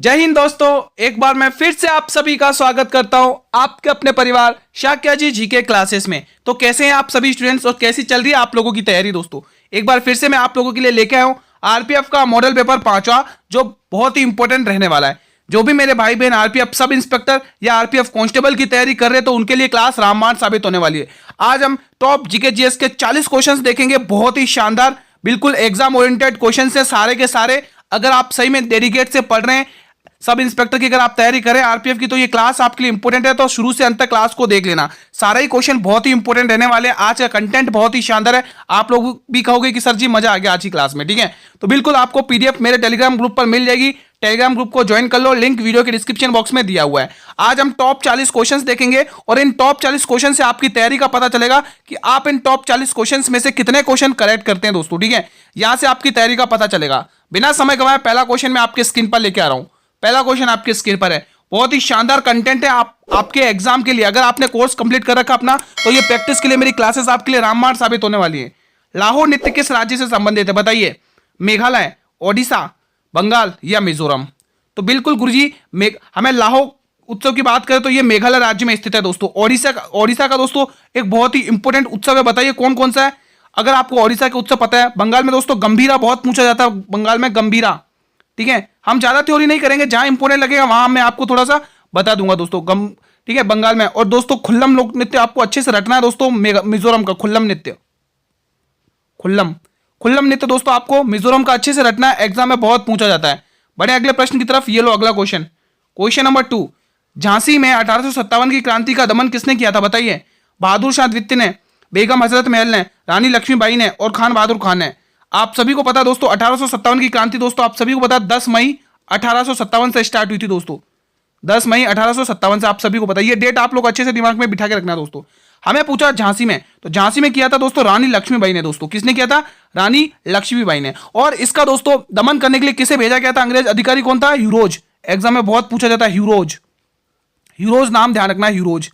जय हिंद दोस्तों, एक बार मैं फिर से आप सभी का स्वागत करता हूं आपके अपने परिवार शाक्या जी जीके क्लासेस में। तो कैसे हैं आप सभी स्टूडेंट्स और कैसी चल रही है आप लोगों की तैयारी। दोस्तों एक बार फिर से मैं आप लोगों के लिए लेके आया हूं आरपीएफ का मॉडल पेपर 5वां, जो बहुत ही इंपॉर्टेंट रहने वाला है। जो भी मेरे भाई बहन आरपीएफ सब इंस्पेक्टर या आरपीएफ कांस्टेबल की तैयारी कर रहे हैं तो उनके लिए क्लास रामबाण साबित होने वाली है। आज हम टॉप जीके जीएस के 40 क्वेश्चंस देखेंगे, बहुत ही शानदार, बिल्कुल एग्जाम ओरिएंटेड क्वेश्चन है सारे के सारे। अगर आप सही में डेडिकेट से पढ़ रहे हैं सब इंस्पेक्टर की, अगर आप तैयारी करें आरपीएफ की, तो ये क्लास आपके लिए इंपॉर्टेंट है। तो शुरू से अंत तक क्लास को देख लेना, सारे ही क्वेश्चन बहुत ही इंपॉर्टेंट रहने वाले हैं। आज का कंटेंट बहुत ही शानदार है, आप लोग भी कहोगे कि सर जी मजा आ गया आज की क्लास में। ठीक है, तो बिल्कुल आपको पीडीएफ मेरे टेलीग्राम ग्रुप पर मिल जाएगी, टेलीग्राम ग्रुप को ज्वाइन कर लो, लिंक वीडियो के डिस्क्रिप्शन बॉक्स में दिया हुआ है। आज हम टॉप 40 क्वेश्चंस देखेंगे और इन टॉप 40 क्वेश्चन से आपकी तैयारी का पता चलेगा कि आप इन टॉप 40 क्वेश्चंस में से कितने क्वेश्चन करेक्ट करते हैं दोस्तों। ठीक है, यहां से आपकी तैयारी का पता चलेगा। बिना समय गवाए पहला क्वेश्चन मैं आपके स्क्रीन पर लेके आ रहा हूं। पहला क्वेश्चन आपके स्क्रीन पर है, बहुत ही शानदार कंटेंट है आपके एग्जाम के लिए। अगर आपने कोर्स कंप्लीट कर रखा अपना तो ये प्रैक्टिस के लिए मेरी क्लासेस आपके लिए रामबाण साबित होने वाली है। लाहौर नृत्य किस राज्य से संबंधित है बताइए? मेघालय, ओडिशा, बंगाल या मिजोरम? तो बिल्कुल गुरुजी, हमें लाहौर उत्सव की बात करें तो ये मेघालय राज्य में स्थित है दोस्तों। ओडिशा का दोस्तों एक बहुत ही इंपॉर्टेंट उत्सव है, बताइए कौन कौन सा है? अगर आपको ओडिशा के उत्सव पता है। बंगाल में दोस्तों गंभीरा बहुत पूछा जाता है, बंगाल में गंभीरा। ठीक है, हम ज्यादा थ्योरी नहीं करेंगे, जहां इंपोर्टेंट लगेगा वहां मैं आपको थोड़ा सा बता दूंगा दोस्तों। ठीक है, बंगाल में। और दोस्तों खुल्लम लोक नृत्य आपको अच्छे से रटना है दोस्तों, मिजोरम का खुल्लम नृत्य। खुल्लम नृत्य दोस्तों आपको मिजोरम का अच्छे से रटना है, एग्जाम में बहुत पूछा जाता है। बढ़े अगले प्रश्न की तरफ। ये लो अगला क्वेश्चन, क्वेश्चन नंबर 2। झांसी में 1857 की क्रांति का दमन किसने किया था बताइए? बहादुर शाह द्वितीय ने, बेगम हजरत महल ने, रानी लक्ष्मीबाई ने और खान बहादुर खान ने। आप सभी को पता दोस्तों 1857 की क्रांति दोस्तों आप सभी को पता 10 मई 1857 से स्टार्ट हुई थी दोस्तों। 10 मई 1857 से आप सभी को पता। ये डेट आप लोग अच्छे से दिमाग में बिठा के रखना दोस्तों। हमें पूछा झांसी में, तो झांसी में किया था दोस्तों रानी लक्ष्मीबाई ने दोस्तों। किसने किया था? रानी लक्ष्मीबाई ने। और इसका दोस्तों दमन करने के लिए किसे भेजा गया था? अंग्रेज अधिकारी कौन था? ह्यूरोज। एग्जाम में बहुत पूछा जाता है ह्यूरोज, ह्यूरोज नाम ध्यान रखना, ह्यूरोज।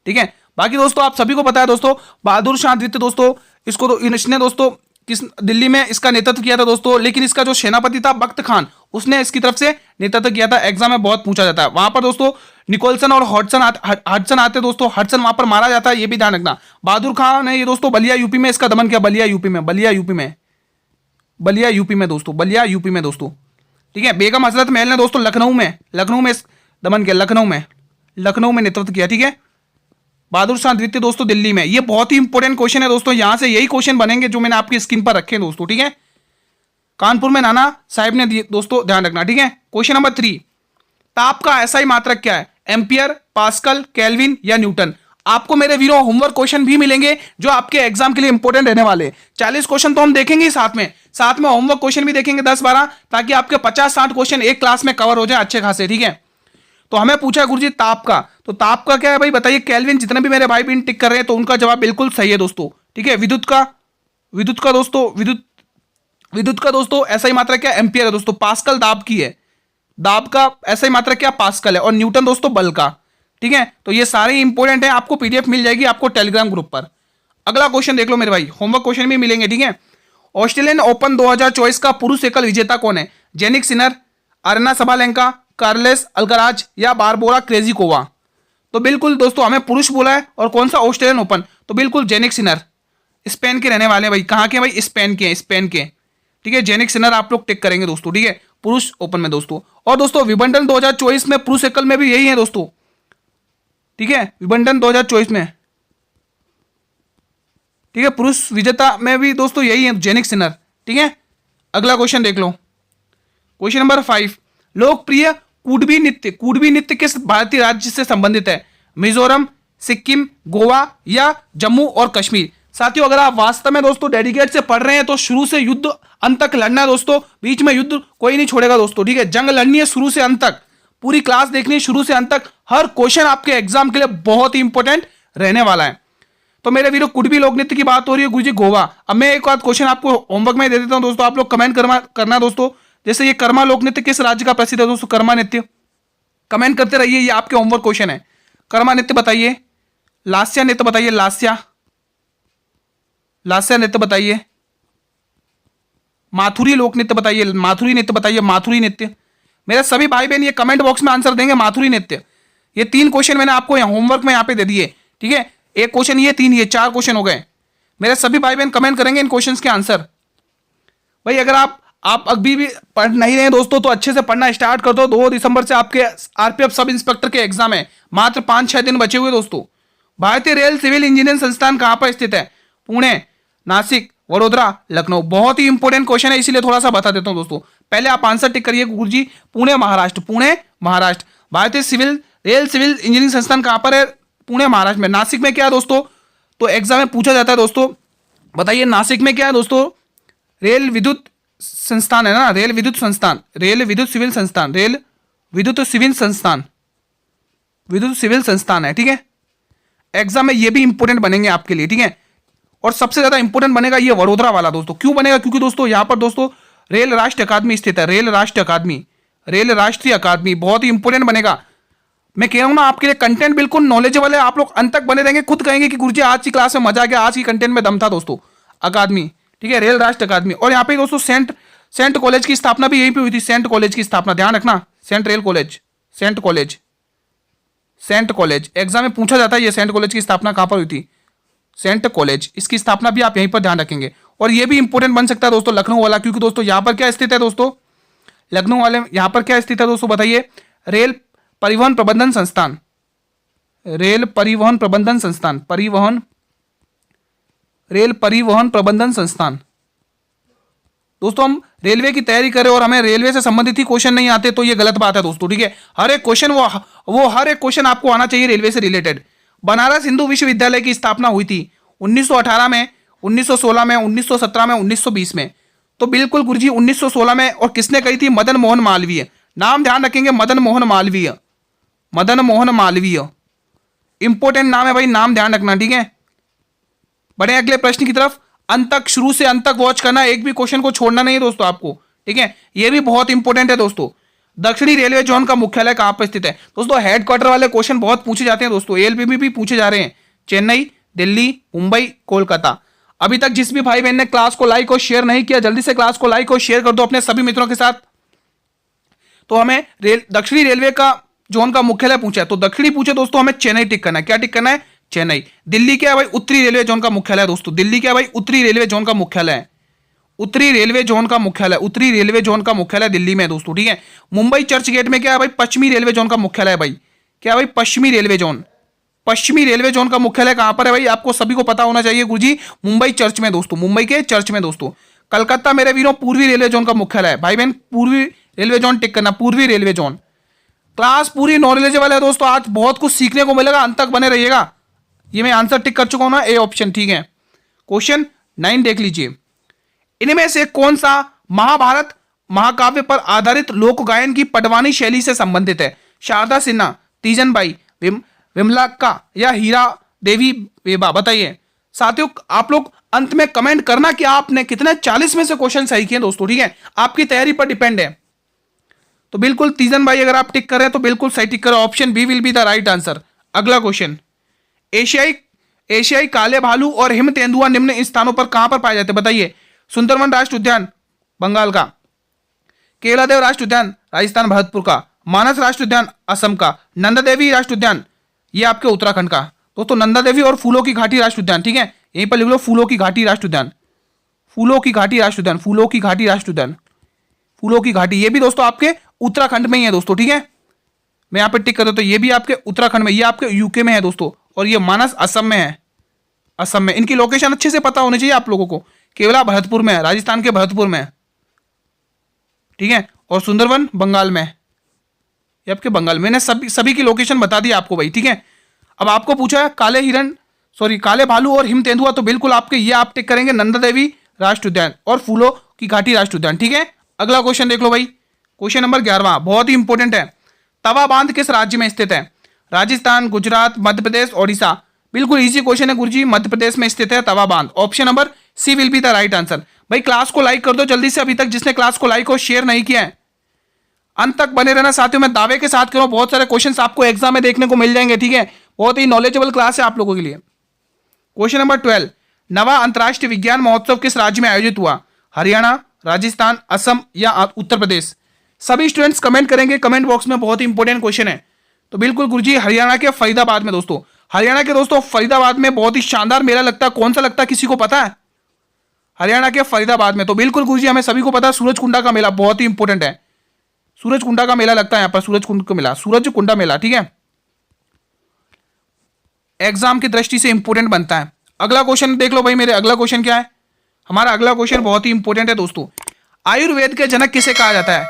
ठीक है, बाकी दोस्तों आप सभी को पता है दोस्तों बहादुर शाह द्वितीय दोस्तों, इसको तो इसने दोस्तों किस दिल्ली में इसका नेतृत्व किया था दोस्तों। लेकिन इसका जो सेनापति था बख्त खान, उसने इसकी तरफ से नेतृत्व किया था। एग्जाम में बहुत पूछा जाता है। वहां पर दोस्तों निकोलसन और हडसन आते दोस्तों। हडसन वहां पर मारा जाता है, ये भी ध्यान रखना। बहादुर खान ने ये दोस्तों बलिया यूपी में इसका दमन किया। बलिया यूपी में दोस्तों, बलिया यूपी में दोस्तों। ठीक है, बेगम हजरत महल ने दोस्तों लखनऊ में दमन किया, लखनऊ में नेतृत्व किया। ठीक है, बहादुर शाह द्वितीय दोस्तों दिल्ली में। ये बहुत ही इंपॉर्टेंट क्वेश्चन है दोस्तों, यहां से यही क्वेश्चन बनेंगे जो मैंने आपकी स्क्रीन पर रखे दोस्तों। ठीक है, कानपुर में नाना साहब ने दिए दोस्तों, ध्यान रखना। ठीक है, क्वेश्चन नंबर 3। ताप का एसआई मात्रक क्या है? एम्पियर, पास्कल, केल्विन या न्यूटन? आपको मेरे वीडियो होमवर्क क्वेश्चन भी मिलेंगे जो आपके एग्जाम के लिए इंपॉर्टेंट रहने वाले। 40 क्वेश्चन तो हम देखेंगे साथ में होमवर्क क्वेश्चन भी देखेंगे 10-12, ताकि आपके 50-60 क्वेश्चन एक क्लास में कवर हो जाए अच्छे खासे। ठीक है, तो हमें पूछा गुरुजी ताप का, तो ताप का क्या है भाई बताइए? केल्विन। जितने भी मेरे भाई बहन टिक कर रहे हैं तो उनका जवाब बिल्कुल सही है दोस्तों। ठीक है, विद्युत का दोस्तों ऐसा ही मात्रा क्या? एम्पियर है दोस्तों। पास्कल दाब की है, दाब का ऐसा ही मात्रा क्या? पास्कल है। और न्यूटन दोस्तों बल का। ठीक है, तो ये सारे इंपॉर्टेंट है, आपको पीडीएफ मिल जाएगी आपको टेलीग्राम ग्रुप पर। अगला क्वेश्चन देख लो मेरे भाई, होमवर्क क्वेश्चन भी मिलेंगे। ठीक है, ऑस्ट्रेलियन ओपन 2024 का पुरुष एकल विजेता कौन है? Jannik Sinner, Arena Sabalenka, Carlos Alcaraz या बारबोरा क्रेजिकोवा? तो बिल्कुल दोस्तों हमें पुरुष बोला है। और कौन सा? Australian open. तो बिल्कुल जेनिक सिनर, स्पेन के रहने वाले हैं भाई। कहाँ के भाई? स्पेन के। ठीक है, जेनिक सिनर आप लोग टिक करेंगे दोस्तों। ठीक है, पुरुष ओपन में दोस्तों। और दोस्तों विंबलडन 2024 में पुरुष एकल में भी यही है दोस्तों। ठीक है, विंबलडन 2024 में, ठीक है, पुरुष विजेता में भी दोस्तों यही है, जेनिक सिनर। ठीक है, अगला क्वेश्चन देख लो, क्वेश्चन नंबर 5। लोकप्रिय कुडबी नृत्य किस भारतीय राज्य से संबंधित है? मिजोरम, सिक्किम, गोवा या जम्मू और कश्मीर? साथियों अगर आप वास्तव में दोस्तों डेडिकेट से पढ़ रहे हैं तो शुरू से युद्ध अंत तक लड़ना है दोस्तों, बीच में युद्ध कोई नहीं छोड़ेगा दोस्तों। ठीक है, जंग लड़नी है शुरू से अंत तक, पूरी क्लास देखनी है शुरू से अंत तक। हर क्वेश्चन आपके एग्जाम के लिए बहुत ही इंपॉर्टेंट रहने वाला है। तो मेरे वीडियो कुडबी लोक नृत्य की बात हो रही है गुरुजी गोवा। अब मैं एक बात क्वेश्चन आपको होमवर्क में दे देता हूं दोस्तों, आप लोग कमेंट करना दोस्तों। जैसे ये कर्मा लोक नृत्य किस राज्य का प्रसिद्ध है दोस्तों? कर्मा नृत्य। कमेंट करते रहिए, ये आपके होमवर्क क्वेश्चन है। कर्मा नृत्य बताइए। लास्या नृत्य बताइए, लास्या नृत्य बताइए। माथुरी लोक नृत्य बताइए, माथुरी नृत्य बताइए, माथुरी नृत्य। मेरे सभी भाई बहन ये कमेंट बॉक्स में आंसर देंगे। माथुरी नृत्य, ये 3 क्वेश्चन मैंने आपको होमवर्क में यहाँ पे दे दिए, ठीक है। एक क्वेश्चन ये, 3 ये, 4 क्वेश्चन हो गए। मेरे सभी भाई बहन कमेंट करेंगे इन क्वेश्चंस के आंसर। भाई अगर आप अभी भी पढ़ नहीं रहे दोस्तों तो अच्छे से पढ़ना स्टार्ट कर दो। 2 दिसंबर से आपके आरपीएफ सब इंस्पेक्टर के एग्जाम है, मात्र 5-6 दिन बचे हुए दोस्तों। भारतीय रेल सिविल इंजीनियरिंग संस्थान कहां पर स्थित है? पुणे, नासिक, वडोदरा, लखनऊ। बहुत ही इंपॉर्टेंट क्वेश्चन है, इसीलिए थोड़ा सा बता देता हूं दोस्तों। पहले आप आंसर टिक करिए गुरुजी, पुणे महाराष्ट्र, पुणे महाराष्ट्र। भारतीय रेल सिविल इंजीनियरिंग संस्थान कहां पर है? पुणे महाराष्ट्र में। नासिक में क्या है दोस्तों? तो एग्जाम में पूछा जाता है दोस्तों, बताइए नासिक में क्या है दोस्तों? रेल विद्युत संस्थान है ना, रेल विद्युत संस्थान, रेल विद्युत सिविल संस्थान, रेल विद्युत सिविल संस्थान, विद्युत सिविल संस्थान है, ठीक है। एग्जाम में ये भी इंपॉर्टेंट बनेंगे आपके लिए, ठीक है। और सबसे ज्यादा इंपॉर्टेंट बनेगा ये वडोदरा वाला दोस्तों। क्यों बनेगा? क्योंकि दोस्तों यहां पर दोस्तों रेल राष्ट्रीय अकादमी स्थित है, रेल राष्ट्रीय अकादमी, रेल राष्ट्रीय अकादमी। बहुत ही इंपॉर्टेंट बनेगा। मैं कह रहा हूं ना आपके लिए कंटेंट बिल्कुल नॉलेजेबल है, आप लोग अंत तक बने रहेंगे, खुद कहेंगे कि गुरुजी आज की क्लास में मजा आ गया, आज की कंटेंट में दम था दोस्तों। अकादमी, ठीक है, रेल राष्ट्रीय अकादमी। और यहाँ पे दोस्तों सेंट कॉलेज की स्थापना भी यहीं पे हुई थी। सेंट कॉलेज की स्थापना ध्यान रखना, सेंट रेल कॉलेज, सेंट कॉलेज, सेंट कॉलेज। एग्जाम में पूछा जाता है ये सेंट कॉलेज की स्थापना कहां पर हुई थी? सेंट कॉलेज, इसकी स्थापना भी आप यहीं पर ध्यान रखेंगे। और ये भी इंपॉर्टेंट बन सकता है दोस्तों लखनऊ वाला, क्योंकि दोस्तों यहां पर क्या स्थित है दोस्तों? लखनऊ वाले यहां पर क्या स्थित है दोस्तों बताइए? रेल परिवहन प्रबंधन संस्थान, रेल परिवहन प्रबंधन संस्थान, रेल परिवहन प्रबंधन संस्थान। दोस्तों हम रेलवे की तैयारी करें और हमें रेलवे से संबंधित ही क्वेश्चन नहीं आते तो ये गलत बात है दोस्तों, ठीक है। हर एक क्वेश्चन वो हर एक क्वेश्चन आपको आना चाहिए रेलवे से रिलेटेड। बनारस हिंदू विश्वविद्यालय की स्थापना हुई थी 1918 में, 1916 में, 1917 में, 1920 में। तो बिल्कुल गुरुजी 1916 में। और किसने कही थी? मदन मोहन मालवीय। नाम ध्यान रखेंगे, मदन मोहन मालवीय, मदन मोहन मालवीय। इंपॉर्टेंट नाम है भाई, नाम ध्यान रखना, ठीक है। बढ़े अगले प्रश्न की तरफ। अंत तक, शुरू से अंत तक वॉच करना, एक भी क्वेश्चन को छोड़ना नहीं है दोस्तों आपको, ठीक है। ये भी बहुत इंपॉर्टेंट है दोस्तों। दक्षिणी रेलवे जोन का मुख्यालय कहां पर स्थित है? दोस्तों हेडक्वार्टर वाले क्वेश्चन बहुत पूछे जाते हैं दोस्तों, एएलपी भी पूछे जा रहे हैं। चेन्नई, दिल्ली, मुंबई, कोलकाता। अभी तक जिस भी भाई बहन ने क्लास को लाइक और शेयर नहीं किया, जल्दी से क्लास को लाइक और शेयर कर दो अपने सभी मित्रों के साथ। तो हमें दक्षिणी रेलवे का जोन का मुख्यालय पूछा है, तो दक्षिणी पूछे दोस्तों, हमें चेन्नई टिक करना है। क्या टिक करना है? चेन्नई। दिल्ली क्या है भाई? उत्तरी रेलवे जोन का मुख्यालय है दोस्तों। दिल्ली क्या है भाई? उत्तरी रेलवे जोन का मुख्यालय है, उत्तरी रेलवे जोन का मुख्यालय, उत्तरी रेलवे जोन का मुख्यालय दिल्ली में है दोस्तों, ठीक है। मुंबई चर्च गेट में क्या है भाई? पश्चिमी रेलवे जोन का मुख्यालय है भाई। क्या है भाई? पश्चिमी रेलवे जोन। पश्चिमी रेलवे जोन का मुख्यालय कहां पर है भाई? आपको सभी को पता होना चाहिए गुरुजी, मुंबई चर्च में दोस्तों, मुंबई के चर्च में दोस्तों। कलकत्ता मेरे वीरों पूर्वी रेलवे जोन का मुख्यालय है भाई बहन, पूर्वी रेलवे जोन टिक करना, पूर्वी रेलवे जोन। क्लास पूरी नॉलेजेबल है दोस्तों, आज बहुत कुछ सीखने को मिलेगा, अंत तक बने रहिएगा। ये मैं आंसर टिक कर चुका हूं ना, ए ऑप्शन, ठीक है। क्वेश्चन 9 देख लीजिए। इनमें से कौन सा महाभारत महाकाव्य पर आधारित लोक गायन की पटवानी शैली से संबंधित है? शारदा सिन्हा, तीजन बाई, विमलाक्का या हीरा देवी बेबा? बताइए साथियों, आप लोग अंत में कमेंट करना कि आपने कितने 40 में से क्वेश्चन सही किए दोस्तों, ठीक है। आपकी तैयारी पर डिपेंड है। तो बिल्कुल तीजन भाई अगर आप टिक कर रहे हैं तो बिल्कुल सही टिक करो, option B will be the right answer. अगला क्वेश्चन, एशियाई काले भालू और हिम तेंदुआ निम्न स्थानों पर कहां पर पाए जाते हैं? बताइए। सुंदरवन राष्ट्रीय उद्यान बंगाल का, केवलादेव राष्ट्रीय उद्यान राजस्थान भरतपुर का, मानस राष्ट्रीय उद्यान असम का, नंदा देवी राष्ट्रीय उद्यान ये आपके उत्तराखंड का। दोस्तों नंदा देवी और फूलों की घाटी राष्ट्रीय उद्यान, ठीक है, यहीं पर लिख लो, फूलों की घाटी राष्ट्रीय उद्यान, फूलों की घाटी राष्ट्रीय उद्यान, फूलों की घाटी राष्ट्रीय उद्यान, फूलों की घाटी। ये भी दोस्तों आपके उत्तराखंड में ही है दोस्तों, ठीक है। मैं यहाँ पे टिक कर देता हूं, ये भी आपके उत्तराखंड में, ये आपके यूके में है दोस्तों, और ये मानस असम में है, असम में। इनकी लोकेशन अच्छे से पता होनी चाहिए आप लोगों को। केवला भरतपुर में है, राजस्थान के भरतपुर में है, ठीक है। और सुंदरवन बंगाल में, ये आपके बंगाल। मैंने सभी की लोकेशन बता दी आपको भाई, ठीक है। अब आपको पूछा है काले भालू और हिम तेंदुआ, तो बिल्कुल आपके ये आप टिक करेंगे, नंदा देवी राष्ट्रीय उद्यान और फूलों की घाटी राष्ट्रीय उद्यान, ठीक है। अगला क्वेश्चन देख लो भाई, क्वेश्चन नंबर 11, बहुत ही इंपॉर्टेंट है। तवा बांध किस राज्य में स्थित है? राजस्थान, गुजरात, मध्य प्रदेश, ओडिशा। बिल्कुल इजी क्वेश्चन है गुरुजी, मध्य प्रदेश में स्थित है तवा बांध। Option number C will be the right answer. भाई क्लास को लाइक कर दो जल्दी से, अभी तक जिसने क्लास को लाइक और शेयर नहीं किया है। अंत तक बने रहना साथियों, मैं दावे के साथ करूं बहुत सारे क्वेश्चंस आपको एग्जाम में देखने को मिल जाएंगे, ठीक है। बहुत ही नॉलेजेबल क्लास है आप लोगों के लिए। क्वेश्चन नंबर 12, नवा अंतर्राष्ट्रीय विज्ञान महोत्सव किस राज्य में आयोजित हुआ? हरियाणा, राजस्थान, असम या उत्तर प्रदेश? सभी स्टूडेंट्स कमेंट करेंगे कमेंट बॉक्स में, बहुत ही इंपॉर्टेंट क्वेश्चन है। तो बिल्कुल गुरुजी, हरियाणा के फरीदाबाद में दोस्तों, हरियाणा के दोस्तों फरीदाबाद में बहुत ही शानदार मेला लगता है। कौन सा लगता है, किसी को पता है? हरियाणा के फरीदाबाद में। तो बिल्कुल गुरुजी, हमें सभी को पता है सूरजकुंडा का मेला बहुत ही इंपॉर्टेंट है। सूरजकुंडा का मेला लगता है यहाँ पर, सूरजकुंड का मेला, सूरजकुंडा मेला, ठीक है। एग्जाम की दृष्टि से इंपॉर्टेंट बनता है। अगला क्वेश्चन देख लो भाई मेरे, अगला क्वेश्चन क्या है? हमारा अगला क्वेश्चन बहुत ही इंपॉर्टेंट है दोस्तों। आयुर्वेद के जनक किसे कहा जाता है?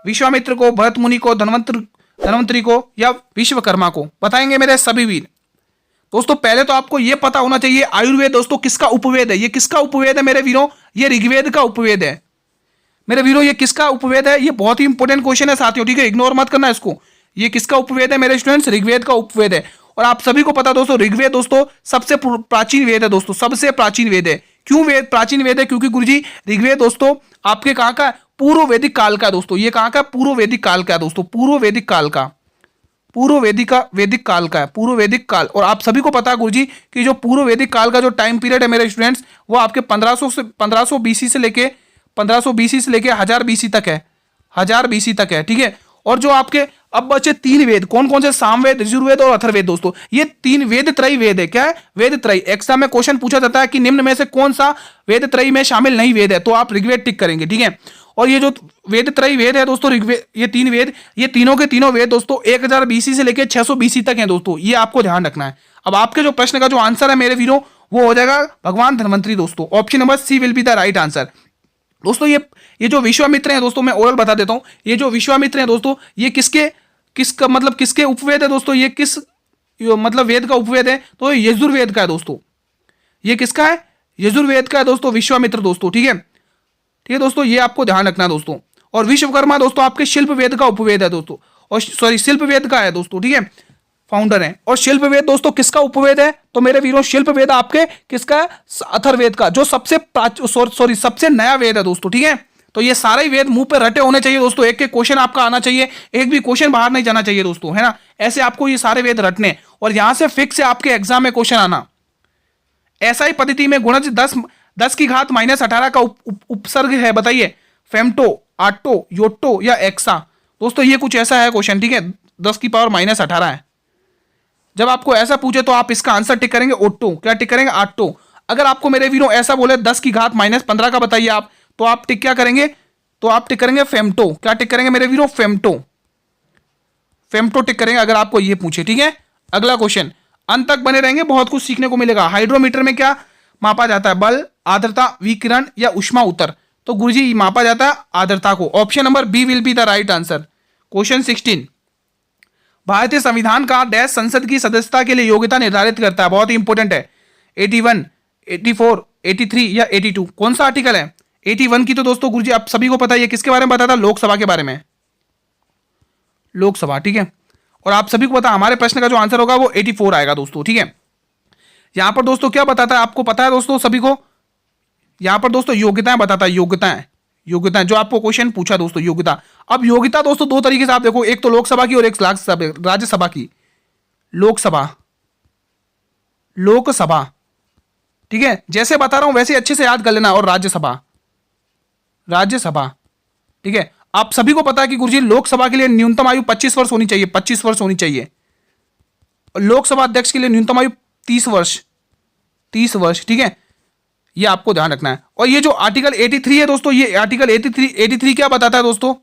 विश्वामित्र को, भरत मुनि को, धनवंतरी को या विश्वकर्मा को? बताएंगे मेरे सभी वीर। दोस्तों पहले तो आपको यह पता होना चाहिए आयुर्वेद दोस्तों किसका उपवेद है। ये किसका उपवेद है मेरे वीरों? ये ऋग्वेद का उपवेद है मेरे वीरों। ये किसका उपवेद है? ये बहुत ही इंपॉर्टेंट क्वेश्चन है साथियों, ठीक है, इग्नोर मत करना इसको। ये किसका उपवेद है मेरे स्टूडेंट्स? ऋग्वेद का उपवेद है। और आप सभी को पता दोस्तों, ऋग्वेद दोस्तों सबसे प्राचीन वेद है दोस्तों, सबसे प्राचीन वेद है। क्यों वेद प्राचीन वेद है? क्योंकि गुरुजी ऋग्वेद दोस्तों आपके कहाँ का? पूर्व वैदिक काल का दोस्तों। ये कहाँ का? पूर्व वैदिक काल का दोस्तों, पूर्व वैदिक काल का, पूर्व वैदिक काल का है, पूर्व वैदिक काल। और आप सभी को पता है गुरुजी कि जो पूर्व वैदिक काल का जो टाइम पीरियड है मेरे स्टूडेंट्स, वो आपके 1500 बीसी से लेके 1000 बीसी तक है, 1000 बीसी तक है, ठीक है। और जो आपके अब बचे 3 वेद, कौन कौन से? सामवेद, यजुर्वेद और अथर्ववेद दोस्तों। ये 3 वेद त्रयी वेद है। क्या है? वेद त्रयी। एग्जाम में क्वेश्चन पूछा जाता है कि निम्न में से कौन सा वेद त्रयी में शामिल नहीं वेद है, तो आप ऋग्वेद टिक करेंगे, ठीक है। और ये जो वेद त्रयी वेद है दोस्तों, ऋग्वेद, ये 3 वेद, ये तीनों के तीनों वेद दोस्तों 1000 बीसी से लेकर 600 बीसी तक हैं दोस्तों। ये आपको ध्यान रखना है। अब आपके जो प्रश्न का जो आंसर है मेरे वीरों, वो हो जाएगा भगवान धन्वंतरी दोस्तों। Option number C will be the right answer दोस्तों। ये जो विश्वामित्र हैं दोस्तों, मैं ओरल बता देता हूं, ये जो विश्वामित्र हैं दोस्तों, ये किसका मतलब किसके उपवेद है दोस्तों? ये किस मतलब वेद का उपवेद है? तो यजुर्वेद का है दोस्तों। ये किसका है? यजुर्वेद का है दोस्तों, विश्वामित्र दोस्तों, ठीक है, ठीक है दोस्तों। ये आपको ध्यान रखना है दोस्तों। और विश्वकर्मा दोस्तों आपके शिल्प वेद का उपवेद है दोस्तों, और सॉरी शिल्प वेद का है दोस्तों, ठीक है, फाउंडर है। और शिल्प वेद दोस्तों किसका उपवेद है? तो मेरे वीरों शिल्प वेद आपके किसका है? अथर्ववेद का, जो सबसे नया वेद है दोस्तों, ठीक है। तो ये सारे ही वेद मुंह पे रटे होने चाहिए दोस्तों, एक क्वेश्चन आपका आना चाहिए, एक भी क्वेश्चन बाहर नहीं जाना चाहिए दोस्तों, है ना। ऐसे आपको ये सारे वेद रटने और यहां से फिक्स है आपके एग्जाम में क्वेश्चन आना। ऐसा ही पद्धति में गुणज 10 की घात -18 का उपसर्ग है, बताइए। फेम्टो, आटो, योटो या एक्सा? दोस्तों ये कुछ ऐसा है क्वेश्चन, ठीक है, 10 की पावर -18 है। जब आपको ऐसा पूछे तो आप इसका आंसर टिक करेंगे ओटो। क्या टिक करेंगे? आटो। अगर आपको मेरे वीरों ऐसा बोले 10 की घात -15 का बताइए आप, तो आप टिक क्या करेंगे? तो आप टिक करेंगे फेम्टो। क्या टिक करेंगे मेरे वीरों? फेम्टो, फेम्टो टिक करेंगे अगर आपको ये पूछे, ठीक है। अगला क्वेश्चन, अंत तक बने रहेंगे, बहुत कुछ सीखने को मिलेगा। हाइड्रोमीटर में क्या मापा जाता है? बल, आर्द्रता, विकिरण या ऊष्मा उत्तर? तो गुरुजी मापा जाता है आर्द्रता को। Option number B will be the right answer. Question 16, भारतीय संविधान का डैश संसद की सदस्यता के लिए योग्यता निर्धारित करता है? बहुत ही इंपॉर्टेंट है। 81, 84, 83 या 82? कौन सा आर्टिकल है? 81 की तो दोस्तों गुरुजी आप सभी को पता है, ये किसके बारे में बताता है? लोकसभा के बारे में, लोकसभा, ठीक है। और आप सभी को पता है हमारे प्रश्न का जो आंसर होगा वो 84 आएगा दोस्तों, ठीक है। यहां पर दोस्तों क्या बताता है आपको पता है दोस्तों सभी को? यहां पर दोस्तों योग्यताएं बताता है, योग्यताएं जो आपको क्वेश्चन पूछा दोस्तों, योग्यता। अब योग्यता दोस्तों 2 तरीके से आप देखो, एक तो लोकसभा की और एक राज्यसभा की। लोकसभा, ठीक है, जैसे बता रहा हूं वैसे अच्छे से याद कर लेना। और राज्यसभा, ठीक है। आप सभी को पता है कि गुरुजी लोकसभा के लिए न्यूनतम आयु 25 वर्ष होनी चाहिए, 25 वर्ष होनी चाहिए। और लोकसभा अध्यक्ष के लिए न्यूनतम आयु 30 वर्ष, ठीक है। ये आपको ध्यान रखना है। और ये जो आर्टिकल 83 है दोस्तों, ये आर्टिकल 83 क्या बताता है दोस्तों?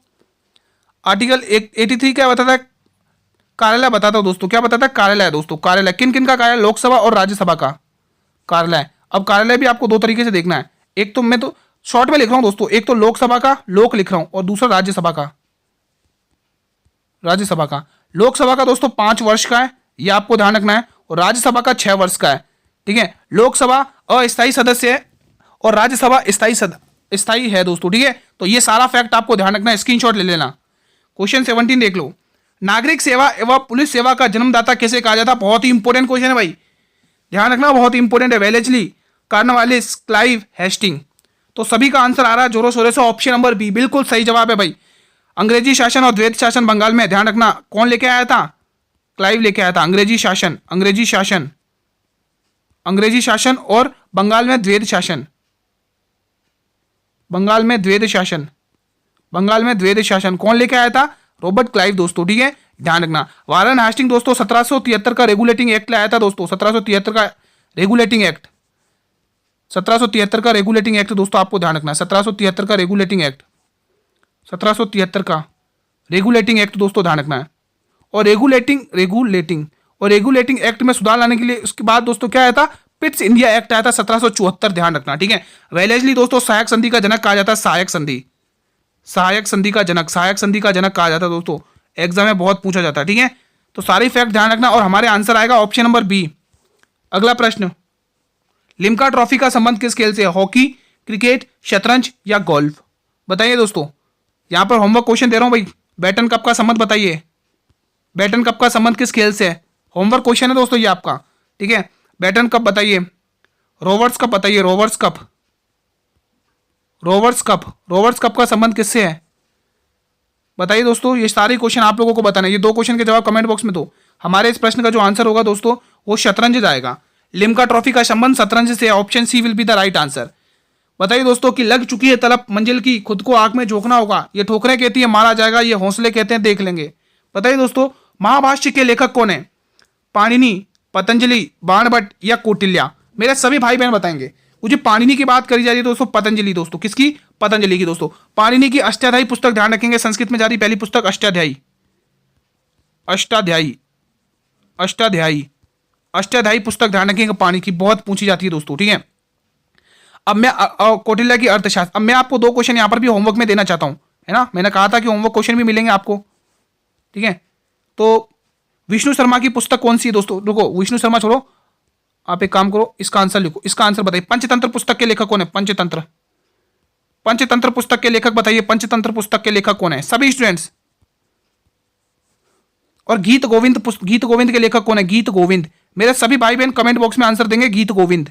आर्टिकल 83 क्या बताता है? कार्यालय बताता है दोस्तों। क्या बताता है? कार्यालय दोस्तों, कार्यालय। किन किन का कार्यालय? लोकसभा और राज्यसभा का कार्यालय। अब कार्यालय भी आपको 2 तरीके से देखना है, एक तो मैं तो शॉर्ट में लिख रहा हूं दोस्तों, एक तो लोकसभा का लोक लिख रहा हूं और दूसरा राज्यसभा का। लोकसभा का दोस्तों 5 वर्ष का है, ये आपको ध्यान रखना है। और राज्यसभा का 6 वर्ष का है, ठीक है। लोकसभा अस्थायी सदस्य है और राज्यसभा स्थायी है दोस्तों, ठीक है। तो ये सारा फैक्ट आपको ध्यान रखना है, स्क्रीनशॉट ले लेना। क्वेश्चन 17 देख लो, नागरिक सेवा एवं पुलिस सेवा का जन्मदाता कैसे कहा जाता? बहुत ही इंपॉर्टेंट क्वेश्चन है भाई, ध्यान रखना, बहुत ही इंपॉर्टेंट है। Wellesley, Cornwallis, Clive, Hastings? तो सभी का आंसर आ रहा है जोरों शोरों से, ऑप्शन नंबर बी बिल्कुल सही जवाब है भाई। अंग्रेजी शासन और द्वैत शासन बंगाल में, ध्यान रखना, कौन लेके आया था? क्लाइव लेके आया था। अंग्रेजी शासन और बंगाल में द्वैत शासन, बंगाल में द्वैध शासन कौन लेके आया था? रॉबर्ट क्लाइव दोस्तों, ठीक है, ध्यान रखना। वारन हास्टिंग दोस्तों 1773 का रेगुलेटिंग एक्ट लाया था दोस्तों, 1773 का रेगुलेटिंग एक्ट, 1773 का रेगुलेटिंग एक्ट दोस्तों, आपको ध्यान रखना, 1773 का रेगुलेटिंग एक्ट, 1773 का रेगुलेटिंग एक्ट दोस्तों, ध्यान रखना है। और रेगुलेटिंग एक्ट में सुधार लाने के लिए उसके बाद दोस्तों क्या आया था? पिट्स इंडिया एक्ट आया था 1774, ध्यान रखना, ठीक है। वेलेस्ली दोस्तों सहायक संधि का जनक कहा जाता है, सहायक संधि का जनक कहा जाता है दोस्तों, एग्जाम में बहुत पूछा जाता है, ठीक है। तो सारे फैक्ट ध्यान रखना और हमारे आंसर आएगा ऑप्शन नंबर बी। अगला प्रश्न, लिम्का ट्रॉफी का संबंध किस खेल से है? हॉकी, क्रिकेट, शतरंज या गोल्फ? बताइए दोस्तों, यहां पर होमवर्क क्वेश्चन दे रहा हूं भाई। बैटन कप का संबंध बताइए, बैटन कप का संबंध किस खेल से है? होमवर्क क्वेश्चन है दोस्तों ये आपका, ठीक है। बैटन कप बताइए, रोवर्स कप बताइए, रोवर्स कप का संबंध किससे है? बताइए दोस्तों, ये सारे क्वेश्चन आप लोगों को बताना है। ये 2 क्वेश्चन के जवाब कमेंट बॉक्स में दो। हमारे इस प्रश्न का जो आंसर होगा दोस्तों वो शतरंज जाएगा। लिम्का ट्रॉफी का संबंध शतरंज से, option C will be the right answer. बताइए दोस्तों कि लग चुकी है तलब मंजिल की, खुद को आंख में झोंकना होगा, ये ठोकरें कहती है मारा जाएगा, ये हौसले कहते हैं देख लेंगे। बताइए दोस्तों, महाभाष्य के लेखक कौन है? पाणिनि, पतंजलि, बाणभट्ट या कौटिल्य? मेरे सभी भाई बहन बताएंगे। मुझे पाणिनि की बात करी जा रही है दोस्तों, पतंजलि दोस्तों, किसकी? पतंजलि की दोस्तों। पाणिनि की अष्टाध्यायी पुस्तक ध्यान रखेंगे, संस्कृत में जा रही पहली पुस्तक अष्टाध्यायी, अष्टाध्यायी पुस्तक ध्यान रखेंगे, पाणिनि की बहुत पूछी जाती है दोस्तों, ठीक है। अब मैं कौटिल्य की अर्थशास्त्र, अब मैं आपको 2 क्वेश्चन यहां पर भी होमवर्क में देना चाहता हूं, है ना। मैंने कहा था कि होमवर्क क्वेश्चन भी मिलेंगे आपको, ठीक है। तो विष्णु शर्मा की पुस्तक कौन सी है दोस्तों? रुको, विष्णु शर्मा छोड़ो, आप एक काम करो, इसका आंसर लिखो, इसका आंसर बताइए। पंचतंत्र पुस्तक के लेखक कौन है? पंचतंत्र पुस्तक के लेखक बताइए, पंचतंत्र पुस्तक के लेखक कौन है सभी स्टूडेंट्स? और गीत गोविंद के लेखक कौन है? गीत गोविंद। मेरे सभी भाई बहन कमेंट बॉक्स में आंसर देंगे गीत गोविंद।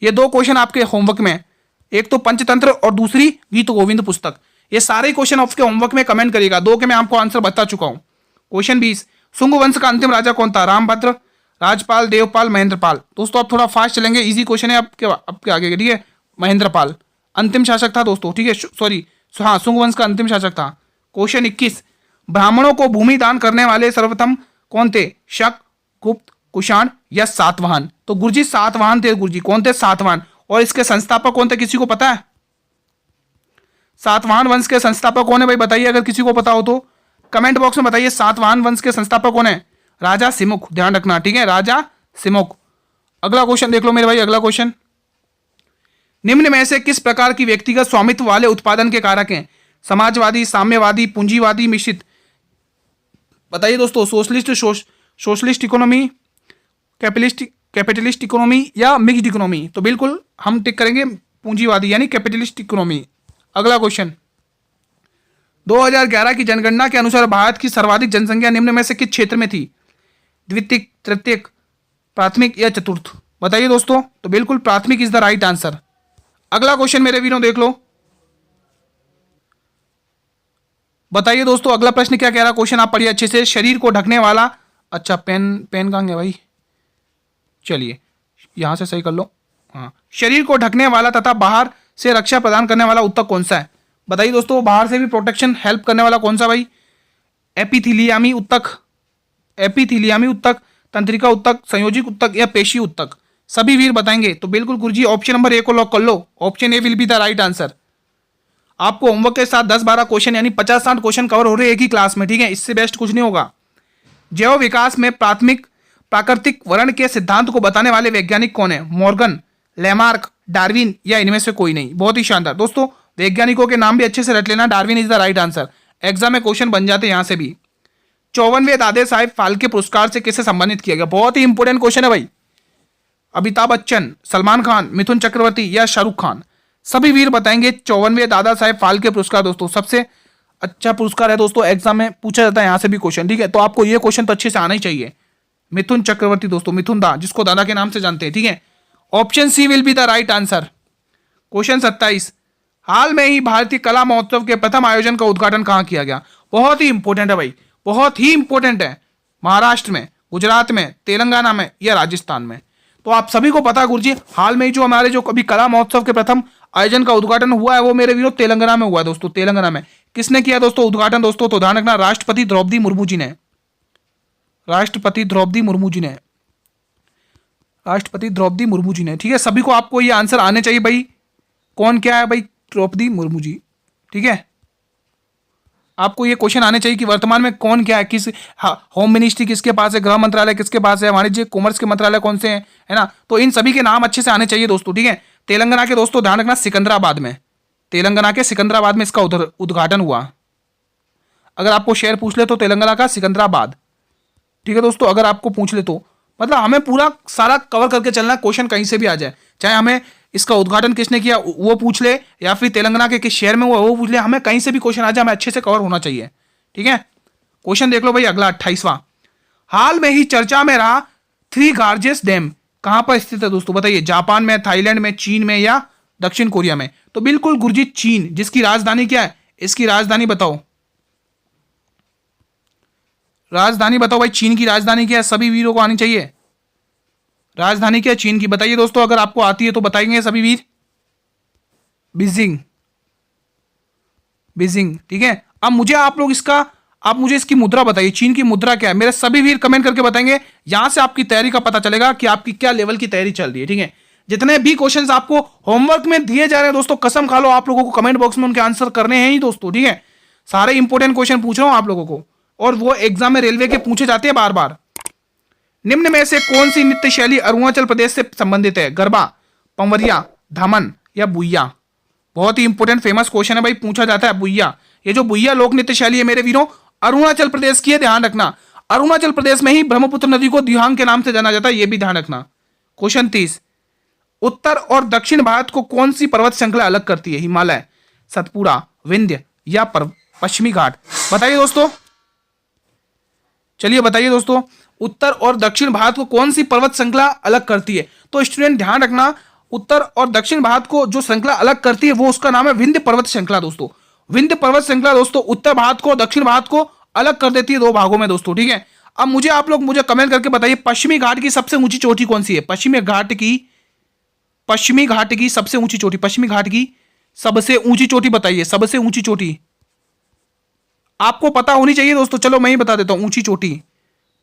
ये 2 क्वेश्चन आपके होमवर्क में, एक तो पंचतंत्र और दूसरी गीत गोविंद पुस्तक। ये सारे क्वेश्चन आपके होमवर्क में कमेंट करिएगा, 2 के मैं आपको आंसर बता चुका हूं। क्वेश्चन 20, शुंग वंश का अंतिम राजा कौन था? रामभद्र, राजपाल, देवपाल, महेंद्रपाल? दोस्तों आप थोड़ा फास्ट चलेंगे, इजी क्वेश्चन है आपके आगे, ठीक है। महेंद्रपाल अंतिम शासक था दोस्तों, ठीक है, सॉरी, हाँ, शुंग वंश का अंतिम शासक था। क्वेश्चन 21, ब्राह्मणों को भूमि दान करने वाले सर्वप्रथम कौन थे? शक, गुप्त, कुषाण या सातवाहन? तो गुरुजी सातवाहन थे, गुरुजी कौन थे? सातवाहन। और इसके संस्थापक कौन थे, किसी को पता है? सातवाहन वंश के संस्थापक कौन है भाई? बताइए अगर किसी को पता हो तो कमेंट बॉक्स में बताइए। सातवाहन वंश के संस्थापक कौन है? राजा सिमुख, ध्यान रखना, ठीक है, राजा सिमुख। अगला क्वेश्चन देख लो मेरे भाई, अगला क्वेश्चन, निम्न में से किस प्रकार की व्यक्तिगत स्वामित्व वाले उत्पादन के कारक हैं? समाजवादी, साम्यवादी, पूंजीवादी, मिश्रित? बताइए दोस्तों, सोशलिस्ट इकोनॉमी, कैपिटलिस्ट इकोनॉमी या मिक्स्ड इकोनॉमी? तो बिल्कुल हम टिक करेंगे पूंजीवादी यानी कैपिटलिस्ट इकोनॉमी। अगला क्वेश्चन, 2011 की जनगणना के अनुसार भारत की सर्वाधिक जनसंख्या निम्न में से किस क्षेत्र में थी? द्वितीयक, तृतीयक, प्राथमिक या चतुर्थ? बताइए दोस्तों, तो बिल्कुल प्राथमिक इज द राइट आंसर। अगला क्वेश्चन मेरे वीरों देख लो, बताइए दोस्तों अगला प्रश्न क्या कह रहा है, क्वेश्चन आप पढ़िए अच्छे से। शरीर को ढकने वाला, अच्छा पेन कहाँ गया भाई, चलिए यहां से सही कर लो, हाँ। शरीर को ढकने वाला तथा बाहर से रक्षा प्रदान करने वाला ऊतक कौन सा है? बताइए दोस्तों, बाहर से भी प्रोटेक्शन हेल्प करने वाला कौन सा भाई? एपिथीलियामी ऊतक, तंत्रिका ऊतक, संयोजिक ऊतक या पेशी ऊतक? सभी वीर बताएंगे। तो बिल्कुल गुरुजी ऑप्शन नंबर ए को लॉक कर लो, option A will be the right answer. आपको होमवर्क के साथ 10-12 क्वेश्चन यानी 50-60 क्वेश्चन कवर हो रहे हैं एक ही क्लास में, ठीक है, इससे बेस्ट कुछ नहीं होगा। जैव विकास में प्राकृतिक वर्ण के सिद्धांत को बताने वाले वैज्ञानिक कौन है? मॉर्गन, लेमार्क, डार्विन या इनमें से कोई नहीं? बहुत ही शानदार दोस्तों, वैज्ञानिकों के नाम भी अच्छे से रट लेना, Darwin is the right answer. Exam में क्वेश्चन बन जाते हैं यहां से भी। 54वें दादे साहेब फाल्के पुरस्कार से किसे संबंधित किया गया? बहुत ही इंपॉर्टेंट क्वेश्चन है भाई। अमिताभ बच्चन, सलमान खान, मिथुन चक्रवर्ती या शाहरुख खान? सभी वीर बताएंगे। 54वें दादा साहेब फाल्के पुरस्कार दोस्तों सबसे अच्छा पुरस्कार है दोस्तों, एग्जाम में पूछा जाता है यहां से भी क्वेश्चन, ठीक है। तो आपको ये क्वेश्चन तो अच्छे से आना ही चाहिए। मिथुन चक्रवर्ती दोस्तों, मिथुन दा, जिसको दादा के नाम से जानते हैं, ठीक है। Option C will be the right answer. Question 27, हाल में ही भारतीय कला महोत्सव के प्रथम आयोजन का उद्घाटन कहां किया गया? बहुत ही इंपॉर्टेंट है भाई, बहुत ही इंपॉर्टेंट है। महाराष्ट्र में, गुजरात में, तेलंगाना में या राजस्थान में? तो आप सभी को पता गुरुजी, हाल में ही जो हमारे जो कभी कला महोत्सव के प्रथम आयोजन का उद्घाटन हुआ है वो मेरे वीरों तेलंगाना में हुआ है दोस्तों, तेलंगाना में। किसने किया दोस्तों उद्घाटन दोस्तों? तो ध्यान रखना, राष्ट्रपति द्रौपदी मुर्मू जी ने, राष्ट्रपति द्रौपदी मुर्मू जी ने, राष्ट्रपति द्रौपदी मुर्मू जी ने। ठीक है, सभी को आपको ये आंसर आने चाहिए भाई। कौन क्या है भाई? द्रौपदी मुर्मू जी। ठीक है, आपको ये क्वेश्चन आने चाहिए कि वर्तमान में कौन क्या है, किस होम मिनिस्ट्री किसके पास है, गृह मंत्रालय किसके पास है, वाणिज्य कॉमर्स के मंत्रालय कौन से हैं, है ना। तो इन सभी के नाम अच्छे से आने चाहिए दोस्तों। ठीक है, तेलंगाना के दोस्तों ध्यान रखना सिकंदराबाद में, तेलंगाना के सिकंदराबाद में इसका उद्घाटन हुआ। अगर आपको शहर पूछ ले तो तेलंगाना का सिकंदराबाद। ठीक है दोस्तों, अगर आपको पूछ ले तो मतलब हमें पूरा सारा कवर करके चलना, क्वेश्चन कहीं से भी आ जाए, चाहे हमें इसका उद्घाटन किसने किया वो पूछ ले, या फिर तेलंगाना के किस शहर में हुआ वो पूछ ले, हमें कहीं से भी क्वेश्चन आ जाए, हमें अच्छे से कवर होना चाहिए। ठीक है, क्वेश्चन देख लो भाई अगला 28वां। हाल में ही चर्चा में रहा थ्री गार्जेस डैम कहां पर स्थित है दोस्तों? बताइए, जापान में, थाईलैंड में, चीन में या दक्षिण कोरिया में? तो बिल्कुल गुरुजी चीन, जिसकी राजधानी क्या है? इसकी राजधानी बताओ, राजधानी बताओ भाई, चीन की राजधानी क्या है? सभी वीरों को आनी चाहिए, राजधानी क्या है चीन की? बताइए दोस्तों, अगर आपको आती है तो बताएंगे सभी वीर। Beijing, Beijing. ठीक है, अब मुझे आप लोग इसका, आप मुझे इसकी मुद्रा बताइए, चीन की मुद्रा क्या है? मेरे सभी वीर कमेंट करके बताएंगे, यहां से आपकी तैयारी का पता चलेगा कि आपकी क्या लेवल की तैयारी चल रही है। ठीक है, जितने भी क्वेश्चंस आपको होमवर्क में दिए जा रहे हैं दोस्तों, कसम खा लो आप लोगों को कमेंट बॉक्स में उनके आंसर करने हैं ही दोस्तों। ठीक है, सारे इंपॉर्टेंट क्वेश्चन पूछ रहा हूं आप लोगों को, और वो एग्जाम में रेलवे के पूछे जाते हैं बार बार। निम्न में से कौन सी नृत्य शैली अरुणाचल प्रदेश से संबंधित है? गरबा, पंवरिया, धामन या बुइया? बहुत ही इंपॉर्टेंट फेमस क्वेश्चन है भाई, पूछा जाता है बुइया। ये जो बुइया लोक नृत्य शैली है मेरे वीरों, अरुणाचल प्रदेश की है, ध्यान रखना। अरुणाचल प्रदेश में ही ब्रह्मपुत्र नदी को दिहांग के नाम से जाना जाता है, ये भी ध्यान रखना। क्वेश्चन 30, उत्तर और दक्षिण भारत को कौन सी पर्वत श्रृंखला अलग करती है? हिमालय, सतपुड़ा, विंध्य या पश्चिमी घाट? बताइए दोस्तों, चलिए बताइए दोस्तों, उत्तर और दक्षिण भारत को कौन सी पर्वत श्रृंखला अलग करती है? तो स्टूडेंट ध्यान रखना, उत्तर और दक्षिण भारत को जो श्रृंखला अलग करती है वो उसका नाम है विंध्य पर्वत श्रृंखला दोस्तों। विंध्य पर्वत श्रृंखला दोस्तों उत्तर भारत को, दक्षिण भारत को अलग कर देती है दो भागों में दोस्तों। ठीक है, अब मुझे आप लोग मुझे कमेंट करके बताइए, पश्चिमी घाट की सबसे ऊंची चोटी कौन सी है? पश्चिमी घाट की सबसे ऊंची चोटी, पश्चिमी घाट की सबसे ऊंची चोटी बताइए, सबसे ऊंची चोटी आपको पता होनी चाहिए दोस्तों। चलो मैं ही बता देता हूं, ऊंची चोटी,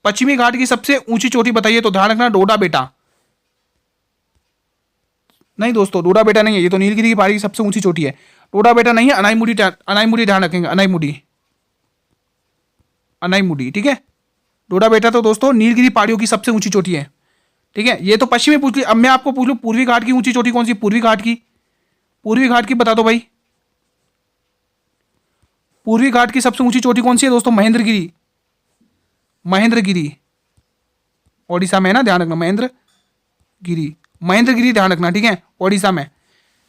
पश्चिमी घाट की सबसे ऊंची चोटी बताइए। तो ध्यान रखना, डोडा बेटा नहीं दोस्तों, डोडा बेटा नहीं है, ये तो नीलगिरी की पहाड़ी की सबसे ऊंची चोटी है। डोडा बेटा नहीं है, अनाईमुडी, अनाईमुडी ध्यान रखेंगे, अनाईमुडी, अनाईमुडी। ठीक है, डोडा बेटा तो दोस्तों नीलगिरी पहाड़ियों की सबसे ऊंची चोटी है। ठीक है, ये तो पश्चिमी पूछ ली। अब मैं आपको पूछ लूं पूर्वी घाट की ऊंची चोटी कौन सी? पूर्वी घाट की, पूर्वी घाट की बता दो भाई, पूर्वी घाट की सबसे ऊंची चोटी कौन सी है दोस्तों? महेंद्रगिरी, महेंद्रगिरी ओडिशा में है ना, ध्यान रखना, महेंद्रगिरी, महेंद्रगिरी ध्यान रखना। ठीक है, ओडिशा में।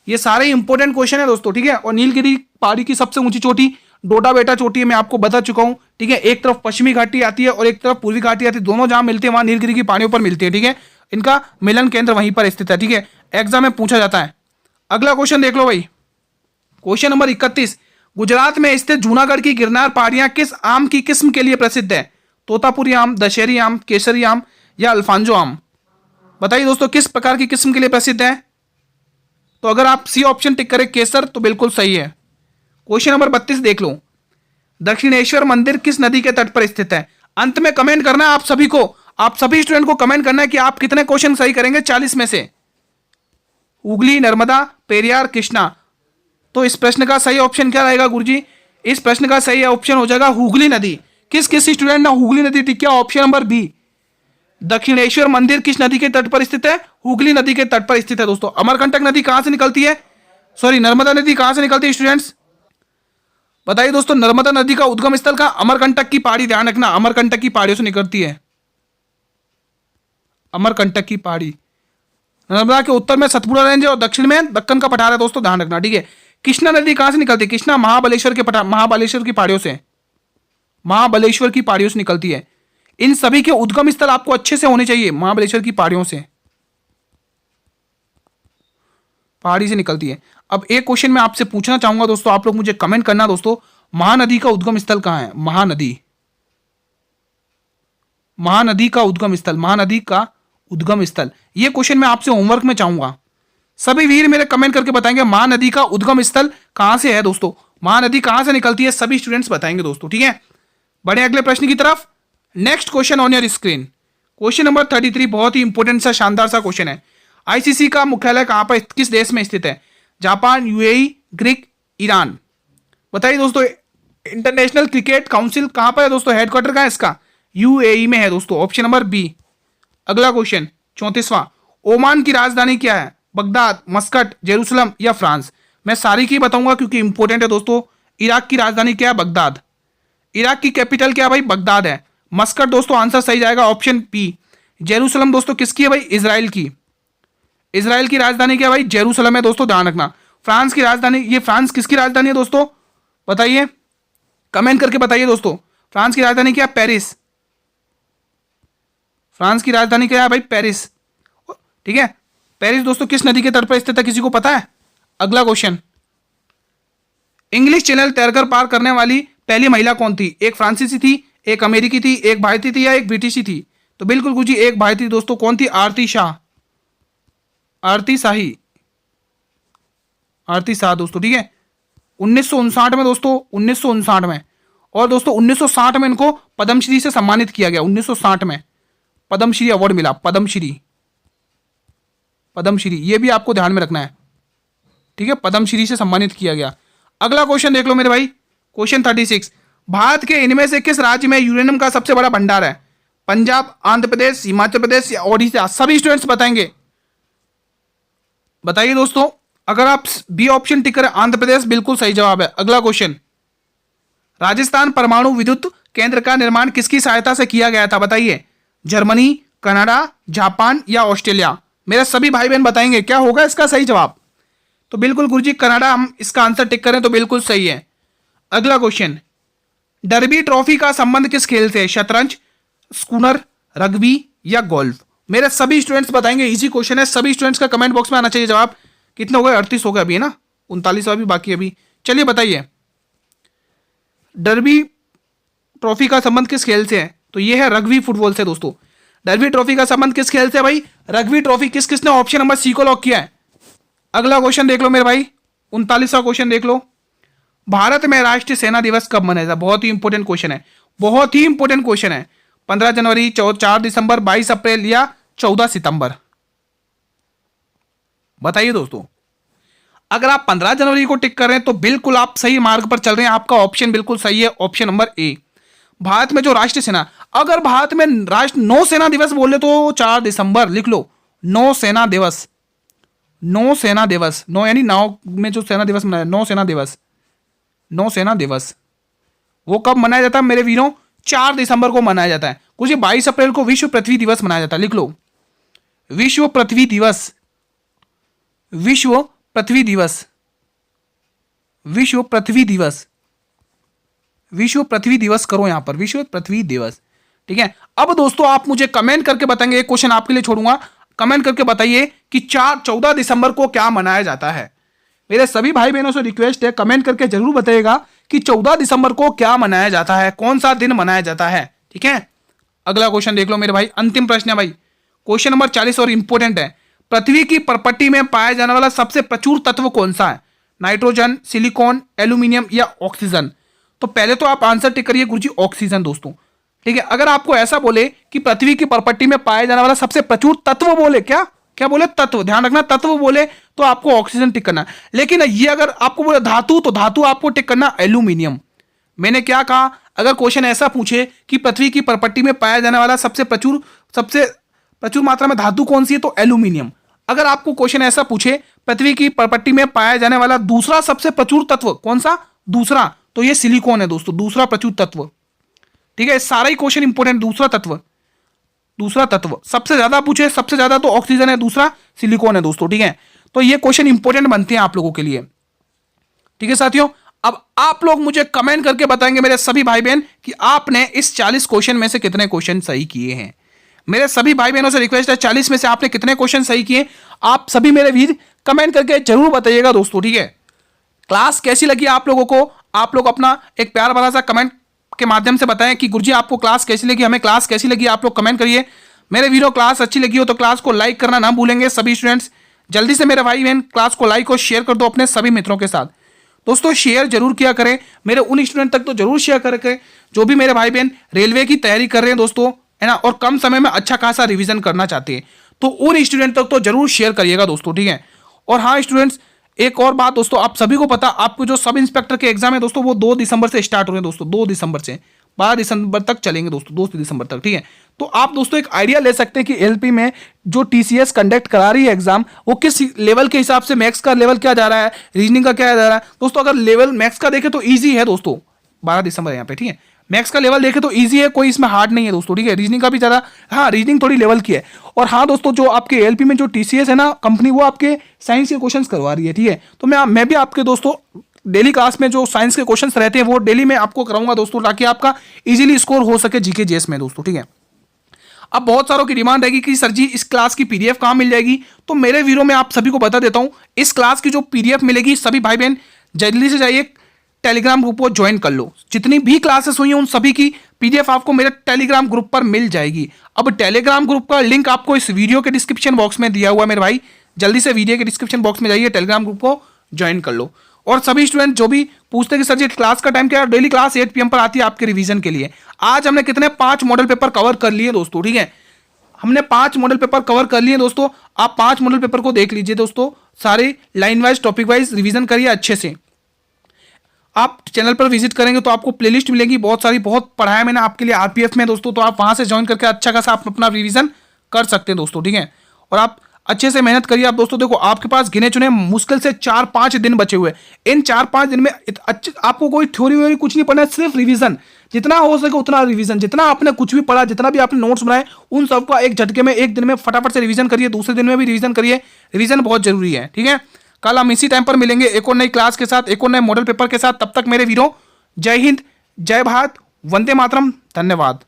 ये सारे इंपॉर्टेंट क्वेश्चन है दोस्तों। ठीक है, और नीलगिरी पहाड़ी की सबसे ऊंची चोटी डोडा बेटा चोटी है, मैं आपको बता चुका हूं। ठीक है, एक तरफ पश्चिमी घाटी आती है और एक तरफ पूर्वी घाटी आती है, दोनों जहां मिलते हैं वहां नीलगिरी की पहाड़ियों पर मिलती है। ठीक है, इनका मिलन केंद्र वहीं पर स्थित है। ठीक है, एग्जाम में पूछा जाता है। अगला क्वेश्चन देख लो भाई, क्वेश्चन नंबर 31, गुजरात में स्थित जूनागढ़ की गिरनार पहाड़ियां किस आम की किस्म के लिए प्रसिद्ध है? तोतापुरी आम, दशहरी आम, केसरी आम या अल्फांजो आम? बताइए दोस्तों, किस प्रकार की किस्म के लिए प्रसिद्ध है? तो अगर आप सी ऑप्शन टिक करें केसर तो बिल्कुल सही है। क्वेश्चन नंबर 32 देख लो, दक्षिणेश्वर मंदिर किस नदी के तट पर स्थित है? अंत में कमेंट करना है आप सभी को, आप सभी स्टूडेंट को कमेंट करना है कि आप कितने क्वेश्चन सही करेंगे 40 में से। हुगली, नर्मदा, पेरियार, कृष्णा? तो इस प्रश्न का सही ऑप्शन क्या रहेगा गुरुजी? इस प्रश्न का सही ऑप्शन हो जाएगा हुगली नदी। किस किस स्टूडेंट ने हुगली नदी टिक किया? Option number B. दक्षिणेश्वर मंदिर किस नदी के तट पर स्थित है? हुगली नदी के तट पर स्थित है दोस्तों। अमरकंटक नदी कहां से निकलती है? सॉरी, नर्मदा नदी कहां से निकलती है स्टूडेंट्स? बताइए दोस्तों, नर्मदा नदी का उद्गम स्थल का अमरकंटक की पहाड़ी, ध्यान रखना, अमरकंटक की पहाड़ियों से निकलती है। अमरकंटक की पहाड़ी, नर्मदा के उत्तर में सतपुड़ा रेंज है और दक्षिण में दक्कन का पठार है दोस्तों, ध्यान रखना। ठीक है, कृष्णा नदी कहां से निकलती है? कृष्णा महाबलेश्वर की पहाड़ियों से, महाबलेश्वर की पहाड़ियों से निकलती है। इन सभी के उद्गम स्थल आपको अच्छे से होने चाहिए, महाबलेश्वर की पहाड़ियों से, पहाड़ी से निकलती है। अब एक क्वेश्चन मैं आपसे पूछना चाहूंगा दोस्तों, आप लोग मुझे कमेंट करना दोस्तों, महानदी का उद्गम स्थल कहां है? महानदी, महानदी का उद्गम स्थल, महानदी का उद्गम स्थल। यह क्वेश्चन मैं आपसे होमवर्क में चाहूंगा, सभी वीर मेरे कमेंट करके बताएंगे महानदी का उद्गम स्थल कहां से है दोस्तों, महानदी कहां से निकलती है, सभी स्टूडेंट्स बताएंगे दोस्तों। ठीक है, बढ़े अगले प्रश्न की तरफ। Next question on your screen, question number 33, बहुत ही इंपॉर्टेंट सा शानदार सा क्वेश्चन है। आईसीसी का मुख्यालय कहां पर, किस देश में स्थित है? Japan, UAE, Greek, Iran. बताइए दोस्तों, इंटरनेशनल क्रिकेट काउंसिल कहां पर है दोस्तों, हेडक्वार्टर कहां है इसका? यूएई में है दोस्तों, ऑप्शन नंबर बी। अगला क्वेश्चन 34वां, ओमान की राजधानी क्या है? बगदाद, मस्कट, जेरूसलम या फ्रांस? मैं सारी की बताऊंगा क्योंकि इंपॉर्टेंट है दोस्तों। इराक की राजधानी क्या है? बगदाद। इराक की कैपिटल क्या है भाई? बगदाद है। मस्कट दोस्तों आंसर सही जाएगा, ऑप्शन बी। जेरूसलम दोस्तों किसकी है भाई? इजराइल की। इजराइल की राजधानी क्या है भाई? जेरूसलम है दोस्तों, ध्यान रखना। फ्रांस की राजधानी, ये फ्रांस किसकी राजधानी है दोस्तों, बताइए, कमेंट करके बताइए दोस्तों। फ्रांस की राजधानी क्या है? पेरिस। फ्रांस की राजधानी क्या है भाई? पेरिस। ठीक है, पेरिस दोस्तों किस नदी के तट पर स्थित है, किसी को पता है? अगला क्वेश्चन, इंग्लिश चैनल तैरकर पार करने वाली पहली महिला कौन थी? एक फ्रांसीसी थी, एक अमेरिकी थी, एक भारतीय थी या एक ब्रिटिशी थी? तो बिल्कुल गुजी एक भारतीय दोस्तों, कौन थी? आरती शाह। आरती शाही, आरती शाह दोस्तों। ठीक है, 1959 में दोस्तों, 1959 में। और दोस्तों 1960 में इनको पद्मश्री से सम्मानित किया गया। 1960 में पद्मश्री अवार्ड मिला, पद्मश्री। पद्मश्री ये भी आपको ध्यान में रखना है। ठीक है, पद्मश्री से सम्मानित किया गया। अगला क्वेश्चन देख लो मेरे भाई, क्वेश्चन 36, भारत के इनमें से किस राज्य में यूरेनियम का सबसे बड़ा भंडार है? पंजाब, आंध्र प्रदेश, हिमाचल प्रदेश या ओडिशा? सभी स्टूडेंट्स बताएंगे, बताइए दोस्तों। अगर आप बी ऑप्शन टिक करें, आंध्र प्रदेश, बिल्कुल सही जवाब है। अगला क्वेश्चन, राजस्थान परमाणु विद्युत केंद्र का निर्माण किसकी सहायता से किया गया था? बताइए, जर्मनी, कनाडा, जापान या ऑस्ट्रेलिया? मेरे सभी भाई बहन बताएंगे क्या होगा इसका सही जवाब। तो बिल्कुल गुरुजी कनाडा, हम इसका आंसर टिक करें तो बिल्कुल सही है। अगला क्वेश्चन, डर्बी ट्रॉफी का संबंध किस खेल से है? शतरंज, स्कूनर, रग्बी या गोल्फ? मेरे सभी स्टूडेंट्स बताएंगे, इजी क्वेश्चन है, सभी स्टूडेंट्स का कमेंट बॉक्स में आना चाहिए जवाब। कितने हो गए? 38 हो गए अभी, है ना, 39 अभी बाकी अभी। चलिए बताइए, डर्बी ट्रॉफी का संबंध किस खेल से है? तो ये है रग्बी फुटबॉल से दोस्तों। डर्बी ट्रॉफी का संबंध किस खेल से भाई? Rugby trophy. किस किसने ऑप्शन नंबर सी को लॉक किया है? अगला क्वेश्चन देख लो मेरे भाई, 39वां क्वेश्चन देख लो, भारत में राष्ट्रीय सेना दिवस कब मनाया जाता है? बहुत ही इंपॉर्टेंट क्वेश्चन है, बहुत ही इंपॉर्टेंट क्वेश्चन है। 15 जनवरी, 4 दिसंबर, 22 अप्रैल या 14 सितंबर? बताइए दोस्तों। अगर आप 15 जनवरी को टिक कर रहे हैं तो बिल्कुल आप सही मार्ग पर चल रहे हैं, आपका ऑप्शन बिल्कुल सही है, ऑप्शन नंबर ए। भारत में जो राष्ट्रीय सेना, अगर भारत में राष्ट्र नौसेना दिवस बोले तो 4 दिसंबर लिख लो, नौसेना दिवस। नौसेना दिवस, नौ यानी नाव में जो सेना दिवस मनाया, नौसेना दिवस, नौसेना दिवस वो कब मनाया जाता है मेरे वीरों? 4 दिसंबर को मनाया जाता है। कुछ 22 अप्रैल को विश्व पृथ्वी दिवस मनाया जाता है, लिख लो, विश्व पृथ्वी दिवस, विश्व पृथ्वी दिवस, विश्व पृथ्वी दिवस, विश्व पृथ्वी दिवस करो यहां पर, विश्व पृथ्वी दिवस। ठीक है, अब दोस्तों आप मुझे कमेंट करके बताएंगे, एक क्वेश्चन आपके लिए छोड़ूंगा, कमेंट करके बताइए कि 14 दिसंबर को क्या मनाया जाता है। मेरे सभी भाई बहनों से रिक्वेस्ट है, कमेंट करके जरूर बताइएगा कि 14 दिसंबर को क्या मनाया जाता है, कौन सा दिन मनाया जाता है। ठीक है, अगला क्वेश्चन देख लो मेरे भाई, अंतिम प्रश्न है भाई, क्वेश्चन नंबर 40 और इंपॉर्टेंट है। पृथ्वी की परपट्टी में पाया जाने वाला सबसे प्रचुर तत्व कौन सा है? नाइट्रोजन, सिलिकॉन, एल्यूमिनियम या ऑक्सीजन? तो पहले तो आप आंसर टिक करिए गुरुजी, ऑक्सीजन दोस्तों। ठीक है, अगर आपको ऐसा बोले कि पृथ्वी की परपट्टी में पाया जाने वाला सबसे प्रचुर तत्व बोले, क्या क्या बोले? तत्व, ध्यान रखना, तत्व बोले तो आपको ऑक्सीजन टिक करना। लेकिन ये अगर आपको बोले धातु, तो धातु आपको टिक करना एल्यूमिनियम। मैंने क्या कहा, अगर क्वेश्चन ऐसा पूछे कि पृथ्वी की परपट्टी में पाया जाने वाला सबसे प्रचुर मात्रा में धातु कौन सी है, तो एल्यूमिनियम। अगर आपको क्वेश्चन ऐसा पूछे पृथ्वी की परपट्टी में पाया जाने वाला दूसरा सबसे प्रचुर तत्व कौन सा, दूसरा, तो ये सिलिकॉन है दोस्तों, दूसरा प्रचुर तत्व। ठीक है, सारा ही क्वेश्चन इंपॉर्टेंट, दूसरा तत्व, दूसरा तत्व सबसे ज्यादा पूछे, सबसे ज्यादा तो ऑक्सीजन है, दूसरा सिलिकॉन है दोस्तों। ठीक है, तो ये क्वेश्चन इंपॉर्टेंट बनते हैं आप लोगों के लिए। ठीक है साथियों, अब आप लोग मुझे कमेंट करके बताएंगे मेरे सभी भाई बहन कि आपने इस 40 क्वेश्चन में से कितने क्वेश्चन सही किए हैं। मेरे सभी भाई बहनों से रिक्वेस्ट है, 40 में से आपने कितने क्वेश्चन सही किए, आप सभी मेरे वीर कमेंट करके जरूर बताइएगा दोस्तों। ठीक है, क्लास कैसी लगी आप लोगों को, आप लोग अपना एक प्यार भरा सा कमेंट के माध्यम से बताएं कि गुरुजी आपको क्लास कैसी लगी, हमें क्लास कैसी लगी, आप लोग कमेंट करिए। मेरे वीडियो क्लास अच्छी लगी हो तो क्लास को लाइक करना ना भूलेंगे सभी स्टूडेंट्स। जल्दी से मेरे भाई बहन क्लास को लाइक और शेयर कर दो अपने सभी मित्रों के साथ। दोस्तों शेयर जरूर किया करें, मेरे उन स्टूडेंट तक तो जरूर शेयर करें जो भी मेरे भाई बहन रेलवे की तैयारी कर रहे हैं दोस्तों, है ना, और कम समय में अच्छा खासा रिवीजन करना चाहते हैं, तो उन स्टूडेंट तक तो जरूर शेयर करिएगा दोस्तों, ठीक है। और हाँ स्टूडेंट्स, एक और बात दोस्तों, आप सभी को पता, आपको जो सब इंस्पेक्टर के एग्जाम है दोस्तों वो 2 दिसंबर से स्टार्ट हो रहे हैं दोस्तों, 2 दिसंबर से 12 दिसंबर तक चलेंगे दोस्तों, 2 दिसंबर तक, ठीक है। तो आप दोस्तों एक आइडिया ले सकते हैं कि एलपी में जो टीसीएस कंडक्ट करा रही है एग्जाम, वो किस लेवल के हिसाब से, मैथ्स का लेवल क्या जा रहा है, रीजनिंग का क्या जा रहा है दोस्तों। अगर लेवल मैथ्स का देखें तो ईजी है दोस्तों, 12 दिसंबर यहाँ पे, ठीक है। मैथ्स का लेवल देखें तो ईजी है, कोई इसमें हार्ड नहीं है दोस्तों, ठीक है। रीजनिंग का भी ज़रा, हाँ रीजनिंग थोड़ी लेवल की है। और हाँ दोस्तों, जो आपके एलपी में जो टीसीएस है ना कंपनी, वो आपके साइंस के क्वेश्चंस करवा रही है, ठीक है। तो मैं भी आपके दोस्तों डेली क्लास में जो साइंस के क्वेश्चंस रहते हैं वो डेली मैं आपको कराऊंगा दोस्तों, ताकि आपका इजीली स्कोर हो सके जीके जीएस में दोस्तों, ठीक है। अब बहुत सारों की डिमांड रहेगी कि सर जी इस क्लास की पीडीएफ कहाँ मिल जाएगी, तो मेरे वीडियो में आप सभी को बता देता हूँ, इस क्लास की जो पीडीएफ मिलेगी, सभी भाई बहन जल्दी से जाइए टेलीग्राम ग्रुप को ज्वाइन कर लो। जितनी भी क्लासेस हुई हैं उन सभी की पीडीएफ आपको मेरे टेलीग्राम ग्रुप पर मिल जाएगी। अब टेलीग्राम ग्रुप का लिंक आपको इस वीडियो के डिस्क्रिप्शन बॉक्स में दिया हुआ है मेरे भाई, जल्दी से वीडियो के डिस्क्रिप्शन बॉक्स में जाइए, टेलीग्राम ग्रुप को ज्वाइन कर लो। और सभी स्टूडेंट जो भी पूछते हैं कि सर जी क्लास का टाइम क्या है, डेली क्लास 8 PM पर आती है आपके रिवीजन के लिए। आज हमने कितने 5 मॉडल पेपर कवर कर लिए दोस्तों, ठीक है। हमने 5 मॉडल पेपर कवर कर लिए दोस्तों। आप 5 मॉडल पेपर को देख लीजिए दोस्तों, सारे line wise topic wise revision करिए अच्छे से। आप चैनल पर विजिट करेंगे तो आपको प्लेलिस्ट मिलेगी बहुत सारी, बहुत पढ़ाया मैंने आपके लिए आरपीएफ में दोस्तों, तो आप वहां से ज्वाइन करके अच्छा खासा आप अपना रिवीजन कर सकते हैं दोस्तों, ठीक है। और आप अच्छे से मेहनत करिए। आप दोस्तों देखो, आपके पास गिने चुने मुश्किल से 4-5 दिन बचे हुए, इन 4-5 दिन में अच्छे आपको कोई थ्योरी व्योरी कुछ नहीं पढ़ना है, सिर्फ रिवीजन, जितना हो सके उतना रिवीजन, जितना आपने कुछ भी पढ़ा, जितना भी आपने नोट्स बनाए, उन सबका एक झटके में एक दिन में फटाफट से रिवीजन करिए, दूसरे दिन में भी रिवीजन करिए। रिवीजन बहुत जरूरी है, ठीक है। कल हम इसी टाइम पर मिलेंगे एक और नई क्लास के साथ, एक और नए मॉडल पेपर के साथ। तब तक मेरे वीरों, जय हिंद, जय भारत, वंदे मातरम, धन्यवाद।